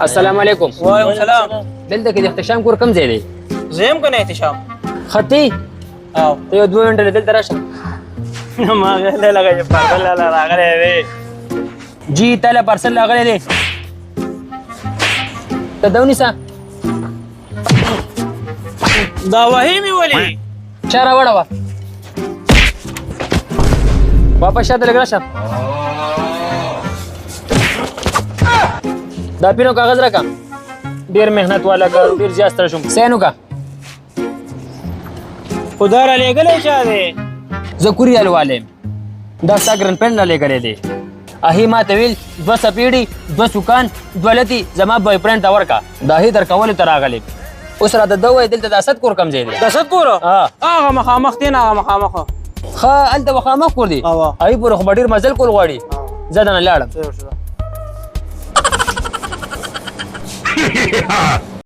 السلام علیکم. وعلیکم السلام. دلته کې د احتشام کور کم ځای دی؟ زم کنه احتشام. خطي او یو 2 منټه دلته راشه. ما غله لګا چې پاگل راغلی دی. جی تعالی پارسل راغلی دی. ته دونیسا دا وحی می ولی چا راوړه واپس شاته لګ راشه. دا پینو کاغذ راکا. ډیر مهنت والا کار ډیر زیات ستړی شوم. سینو کا خدا را لګلې چا دی؟ زه کوریال والیم. دا ساګرن پن را لګلې دی. اهي ما ته ویل 2 سپیډي 2 سکان 2 لتی زما بای فرند تا ورکا. دا هی در کول تر راغلی. اوس را د دوه دلته د اسد کور کم ځای دی. د اسد کور؟ هغه مخامخ دی نه هغه مخامخ. ښه هلته مخامخ کور دی. هغې پورې خو به ډېر مزل کول غواړي. زه دنه لاړم.